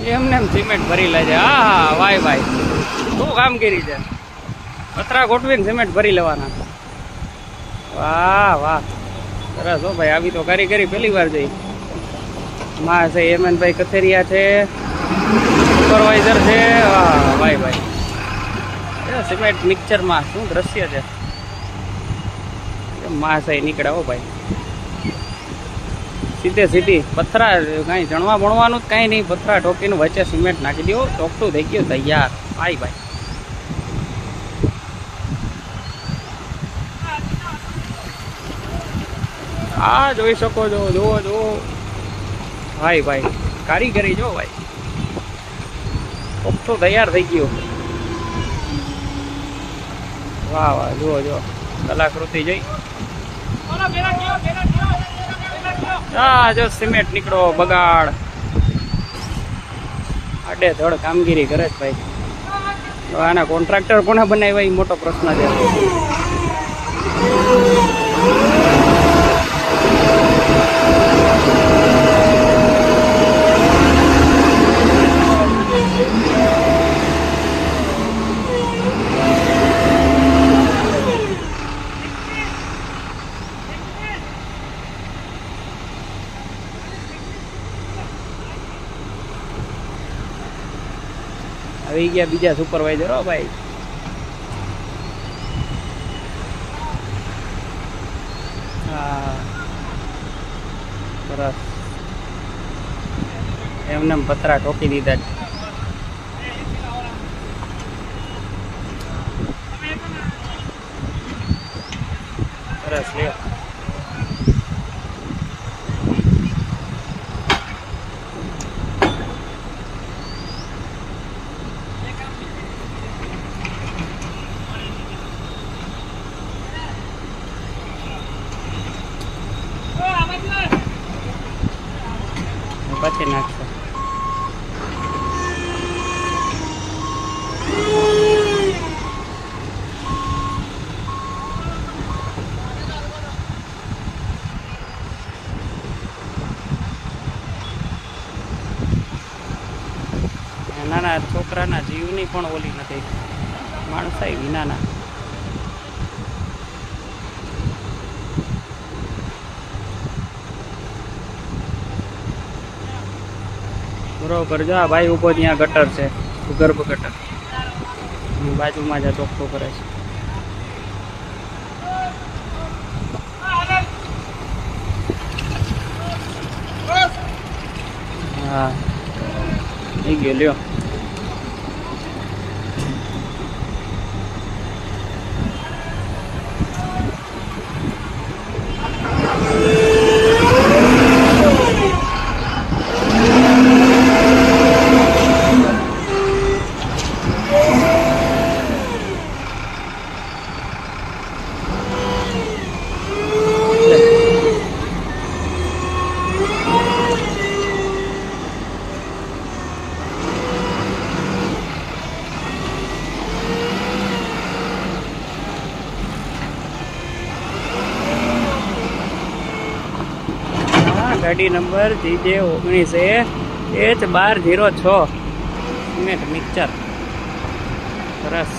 એમને એમ સિમેન્ટ ભરી લે છે. હા હા ભાઈ ભાઈ શું કામગીરી છે. પતરા ગોઠવીને સિમેન્ટ ભરી લેવાના. વાહ વાહ સરસ હો ભાઈ. આવી તો કારીગરી પહેલી વાર જોઈ. માં છે હેમંતભાઈ કથેરિયા છે, સુપરવાઇઝર છે. વાહ ભાઈ ભાઈ સિમેન્ટ મિક્સરમાં શું દ્રશ્ય છે. માં છે નીકળે હો ભાઈ. સીધે સીધી પથરા કાંઈ જણવા ભણવાનું જ કાંઈ નહીં. પથરા ઠોકીને વચ્ચે સિમેન્ટ નાખી દો, ચોખ્ખું થઈ ગયું તૈયાર. ભાઈ ભાઈ હા જોઈ શકો છો. જુઓ જુઓ ભાઈ ભાઈ કારીગરી જો ભાઈ. ચોખ્ખું તૈયાર થઈ ગયું. વાહ વાહ જુઓ જુઓ કલાકૃતિ જોઈ. હા જો સિમેન્ટ નીકળો બગાડ. આડે ધડ કામગીરી કરે જ ભાઈ. આના કોન્ટ્રાક્ટર કોને બનાવ્યા એ મોટો પ્રશ્ન છે. આવી ગયા બીજા સુપરવાઇઝર હો ભાઈ. હા સરસ એમને પતરા ઠોકી દીધા. સરસ લે. પછી નાખશે. નાના છોકરાના જીવની પણ ઓલી નથી. માણસાઈ વિનાના. બરોબર જો આ ભાઈ ઉભો ત્યાં ગટર છે, ભૂગર્ભ ગટર બાજુમાં જ ચોખ્ખું કરે છે. હા થઈ ગયો લ્યો. ગાડી નંબર GJ19H1206 સિમેન્ટ મિક્સર સરસ.